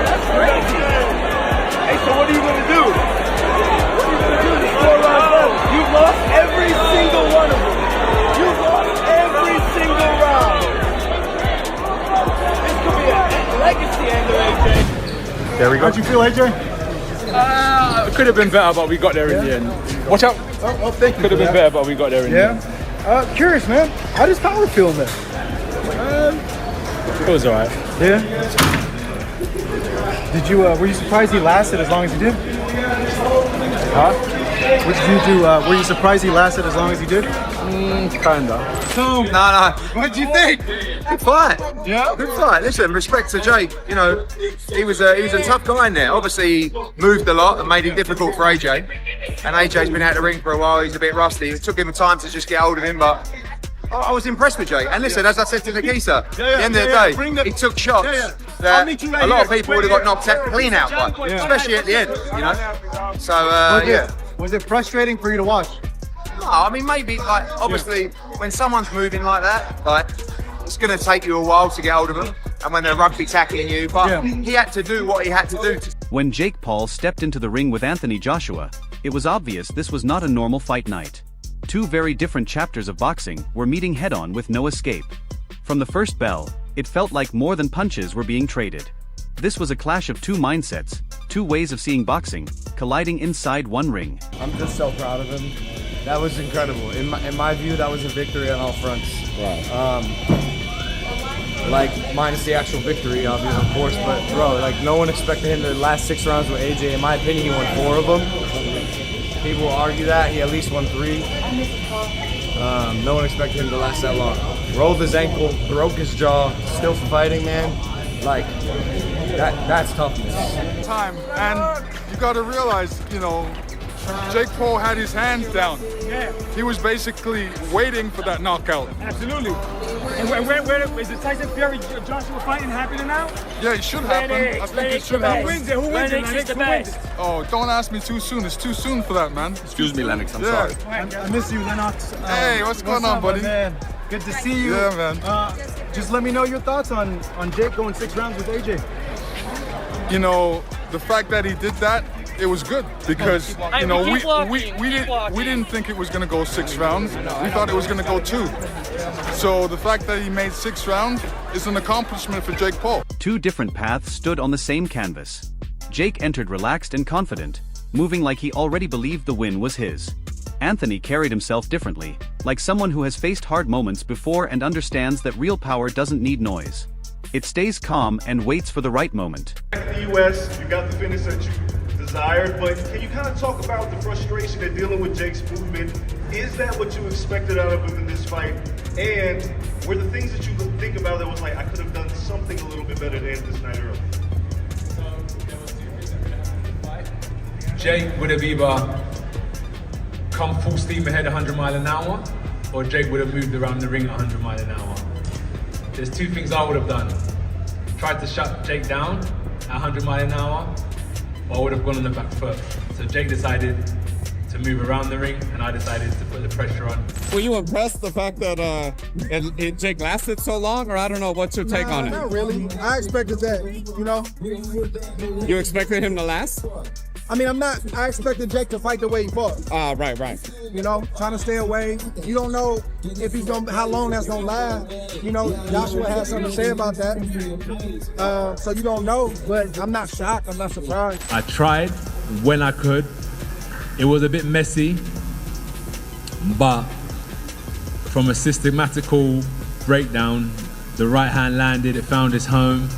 that's crazy. Hey, so what are you going to do? What are you going to do? There's 4 rounds left. You've lost every single one of them. You've lost every single round. This could be a legacy ender, AJ. There we go. How'd you feel, AJ? It could have been better, but we got there in the end. Watch out. Oh, thank you. Could have been better, but we got there in the end. Curious, man. How does Power feel in this? It was alright. Yeah. Did you? Were you surprised he lasted as long as he did? Huh? What did you do? Were you surprised he lasted as long as he did? Kinda. No. What do you think? Good fight. Yeah. Good fight. Listen, respect to Jake. You know, he was a tough guy in there. Obviously, he moved a lot and made it difficult for AJ. And AJ's been out the ring for a while. He's a bit rusty. It took him time to just get hold of him, but I was impressed with Jake. And listen, as I said to Nikisa, at the end of the day, he took shots that a lot of people would have got knocked out clean out by, especially at the end. You know. So yeah. Was it frustrating for you to watch? No, I mean maybe like obviously when someone's moving like that, like it's going to take you a while to get hold of them, and when they're rugby tackling you, but he had to do what he had to do. When Jake Paul stepped into the ring with Anthony Joshua, it was obvious this was not a normal fight night. Two very different chapters of boxing were meeting head-on with no escape. From the first bell, it felt like more than punches were being traded. This was a clash of two mindsets, two ways of seeing boxing, colliding inside one ring. I'm just so proud of him. That was incredible. In my view, that was a victory on all fronts. Right. Like, minus the actual victory, obviously, of course, but bro, like, no one expected him to last 6 rounds with AJ. In my opinion, he won 4 of them. People will argue that. He at least won 3. No one expected him to last that long. Rolled his ankle, broke his jaw, still fighting, man. Like, that's toughness. Time, and you got to realize, you know, Jake Paul had his hands down. Yeah. He was basically waiting for that knockout. Absolutely. And where is the Tyson Fury Joshua fighting happening now? Yeah, it should happen. I think it should happen. Who wins it? Who wins it? Lennox, who wins it? Oh, don't ask me too soon. It's too soon for that, man. Excuse me, Lennox. I'm Yeah. sorry. I miss you, Lennox. Hey, what's going on, up, buddy? Man? Good to see you. Yeah, man. Just let me know your thoughts on Jake going 6 rounds with AJ. You know, the fact that he did that, it was good because you know we didn't think it was gonna go 6 rounds. We thought it was gonna go 2. So the fact that he made 6 rounds is an accomplishment for Jake Paul. Two different paths stood on the same canvas. Jake entered relaxed and confident, moving like he already believed the win was his. Anthony carried himself differently, like someone who has faced hard moments before and understands that real power doesn't need noise. It stays calm and waits for the right moment. Back to the US, you got the finish that you desired, but can you kind of talk about the frustration of dealing with Jake's movement? Is that what you expected out of him in this fight? And were the things that you think about that was like, I could have done something a little bit better than this night earlier? Jake would have either come full steam ahead 100 miles an hour, or Jake would have moved around the ring 100 miles an hour. There's 2 things I would have done. Tried to shut Jake down at 100 miles an hour, or I would have gone on the back foot. So Jake decided to move around the ring, and I decided to put the pressure on. Were you impressed the fact that Jake lasted so long, or I don't know, what's your take on it? Not really. I expected that, you know. You expected him to last? I mean, I expected Jake to fight the way he fought. Right. You know, trying to stay away. You don't know if how long that's gonna last. You know, Joshua has something to say about that. So you don't know, but I'm not shocked, I'm not surprised. I tried when I could. It was a bit messy, but from a systematical breakdown, the right hand landed, it found its home,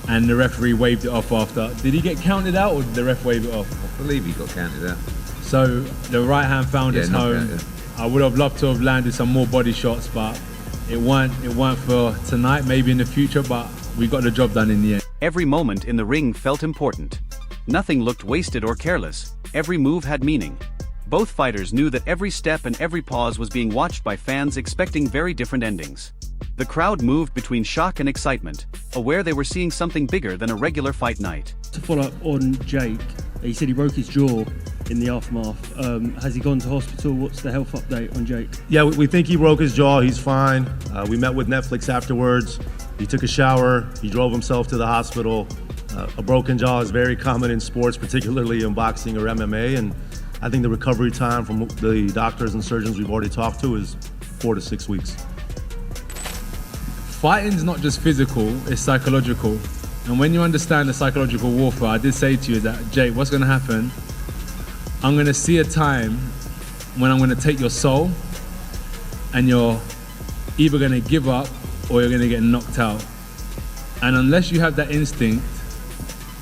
and the referee waved it off after. Did he get counted out, or did the ref wave it off? I believe he got counted out. So the right hand found its home. I would have loved to have landed some more body shots, but it weren't for tonight, maybe in the future, but we got the job done in the end. Every moment in the ring felt important. Nothing looked wasted or careless. Every move had meaning. Both fighters knew that every step and every pause was being watched by fans expecting very different endings. The crowd moved between shock and excitement, aware they were seeing something bigger than a regular fight night. To follow up on Jake, he said he broke his jaw in the aftermath. Has he gone to hospital? What's the health update on Jake? Yeah, we think he broke his jaw. He's fine. We met with Netflix afterwards. He took a shower. He drove himself to the hospital. A broken jaw is very common in sports, particularly in boxing or MMA, and I think the recovery time from the doctors and surgeons we've already talked to is 4 to 6 weeks. Fighting's not just physical, it's psychological. And when you understand the psychological warfare, I did say to you that, Jake, what's gonna happen? I'm gonna see a time when I'm gonna take your soul and you're either gonna give up or you're gonna get knocked out. And unless you have that instinct,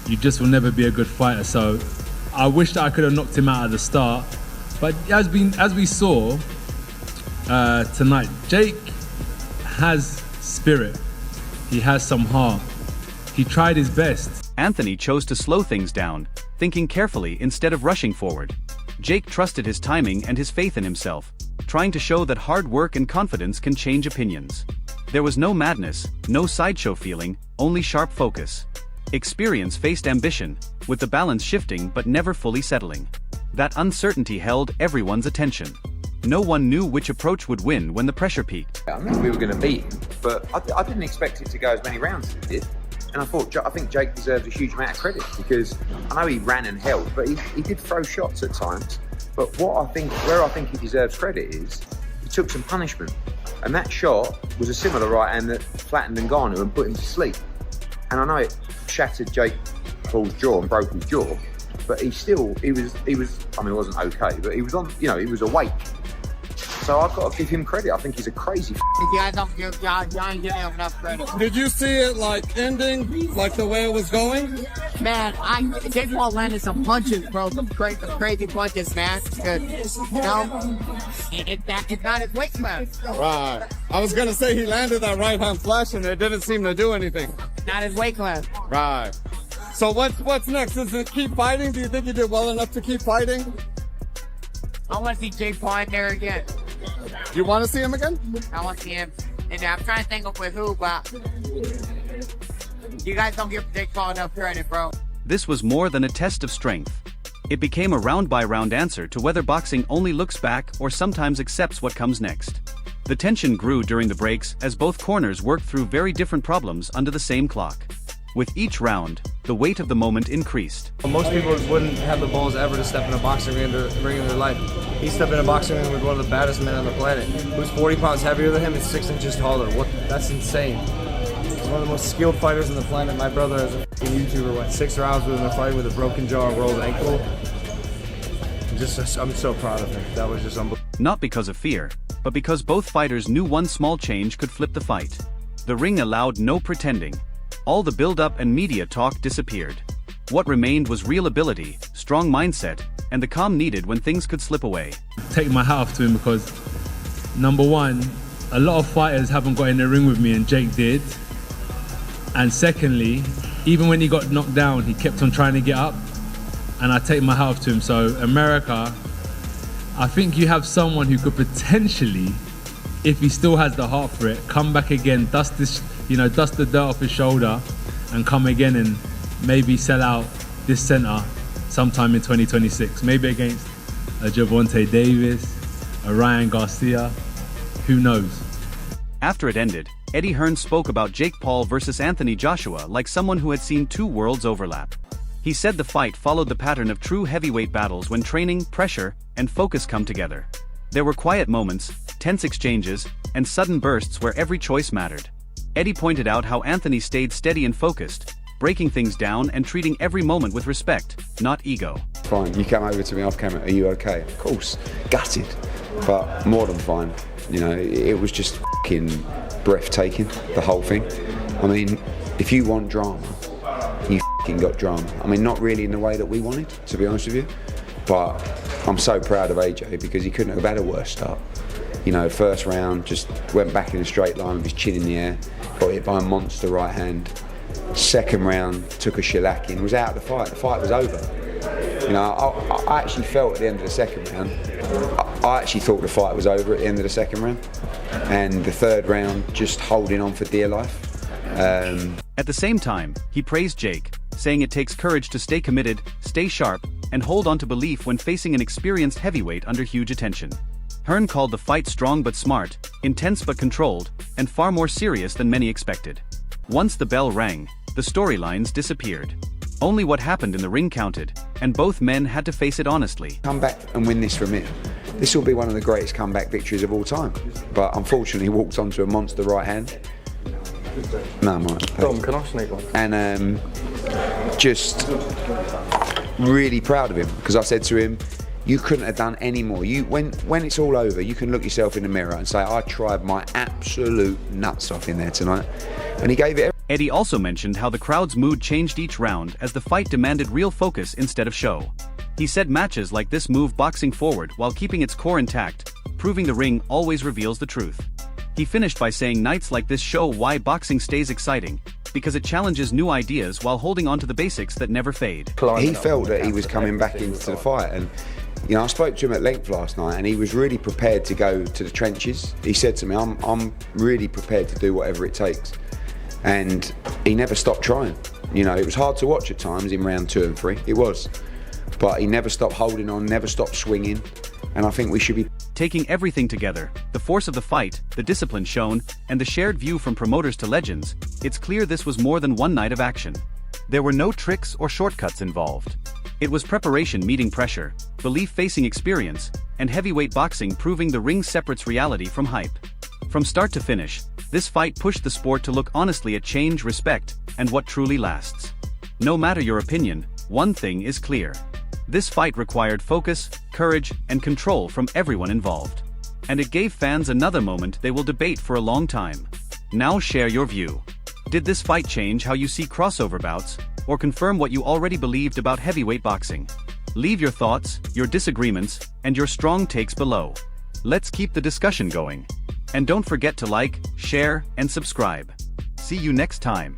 you just will never be a good fighter. So I wish that I could have knocked him out at the start. But as we saw tonight, Jake has spirit. He has some heart. He tried his best. Anthony chose to slow things down, thinking carefully instead of rushing forward. Jake trusted his timing and his faith in himself, trying to show that hard work and confidence can change opinions. There was no madness, no sideshow feeling, only sharp focus. Experience faced ambition, with the balance shifting but never fully settling. That uncertainty held everyone's attention. No one knew which approach would win when the pressure peaked. I knew we were going to beat him, but I didn't expect it to go as many rounds as it did. And I think Jake deserves a huge amount of credit because I know he ran and held, but he did throw shots at times. But where I think he deserves credit is he took some punishment. And that shot was a similar right hand that flattened Ngannou and put him to sleep. And I know it shattered Jake Paul's jaw and broke his jaw, but he was, I mean, it wasn't okay, but he was on, you was awake. So I've got to give him credit. I think he's a crazy y'all don't give enough credit. Did you see it like ending, like the way it was going? Man, Jake Paul landed some punches, bro. Some crazy punches, man. It's not his weight class. Right. I was gonna say he landed that right hand flash and it didn't seem to do anything. Not his weight class. Right. So what's next? Is it keep fighting? Do you think he did well enough to keep fighting? I want to see Jake Paul in there again. You want to see him again? I want to see him. And I'm trying to think of with who, but you guys don't give Jake Paul enough credit, bro. This was more than a test of strength. It became a round-by-round answer to whether boxing only looks back or sometimes accepts what comes next. The tension grew during the breaks as both corners worked through very different problems under the same clock. With each round, the weight of the moment increased. Most people wouldn't have the balls ever to step in a boxing ring in their life. He stepped in a boxing ring with one of the baddest men on the planet, who's 40 pounds heavier than him and 6 inches taller. That's insane. He's one of the most skilled fighters on the planet. My brother, as a YouTuber, went 6 rounds with him in a fight with a broken jaw and rolled ankle. I'm so proud of him. That was just unbelievable. Not because of fear, but because both fighters knew one small change could flip the fight. The ring allowed no pretending. All the build-up and media talk disappeared. What remained was real ability, strong mindset, and the calm needed when things could slip away. Take my hat off to him because, number one, a lot of fighters haven't got in the ring with me and Jake did. And secondly, even when he got knocked down, he kept on trying to get up. And I take my hat off to him. So America, I think you have someone who could potentially, if he still has the heart for it, come back again, dust the dirt off his shoulder and come again and maybe sell out this center sometime in 2026. Maybe against a Gervonta Davis, a Ryan Garcia, who knows? After it ended, Eddie Hearn spoke about Jake Paul versus Anthony Joshua like someone who had seen two worlds overlap. He said the fight followed the pattern of true heavyweight battles when training, pressure, and focus come together. There were quiet moments, tense exchanges, and sudden bursts where every choice mattered. Eddie pointed out how Anthony stayed steady and focused, breaking things down and treating every moment with respect, not ego. Fine, you came over to me off camera, are you okay? Of course, gutted, but more than fine. It was just fucking breathtaking, the whole thing. I mean, if you want drama, you fucking got drama. I mean, not really in the way that we wanted, to be honest with you, but I'm so proud of AJ because he couldn't have had a worse start. First round, just went back in a straight line with his chin in the air, got hit by a monster right hand. Second round, took a shellacking, was out of the fight. The fight was over. I actually felt at the end of the second round, I actually thought the fight was over at the end of the second round. And the third round, just holding on for dear life. At the same time, he praised Jake, saying it takes courage to stay committed, stay sharp, and hold on to belief when facing an experienced heavyweight under huge attention. Hearn called the fight strong but smart, intense but controlled, and far more serious than many expected. Once the bell rang, the storylines disappeared. Only what happened in the ring counted, and both men had to face it honestly. Come back and win this from him. This will be one of the greatest comeback victories of all time. But unfortunately, he walked onto a monster right hand. No, I'm right. Dom, can I sneak one? And just really proud of him, because I said to him, you couldn't have done any more. When it's all over, you can look yourself in the mirror and say, I tried my absolute nuts off in there tonight. And he gave it. Eddie also mentioned how the crowd's mood changed each round as the fight demanded real focus instead of show. He said matches like this move boxing forward while keeping its core intact, proving the ring always reveals the truth. He finished by saying nights like this show why boxing stays exciting, because it challenges new ideas while holding on to the basics that never fade. He felt that he was coming back into the fight, and you know, I spoke to him at length last night, and he was really prepared to go to the trenches. He said to me, I'm really prepared to do whatever it takes. And he never stopped trying. You know, it was hard to watch at times in round 2 and 3, it was. But he never stopped holding on, never stopped swinging, and I think we should be... Taking everything together, the force of the fight, the discipline shown, and the shared view from promoters to legends, it's clear this was more than one night of action. There were no tricks or shortcuts involved. It was preparation meeting pressure, belief facing experience, and heavyweight boxing proving the ring separates reality from hype. From start to finish, this fight pushed the sport to look honestly at change, respect, and what truly lasts. No matter your opinion, one thing is clear. This fight required focus, courage, and control from everyone involved. And it gave fans another moment they will debate for a long time. Now share your view. Did this fight change how you see crossover bouts, or confirm what you already believed about heavyweight boxing? Leave your thoughts, your disagreements, and your strong takes below. Let's keep the discussion going. And don't forget to like, share, and subscribe. See you next time.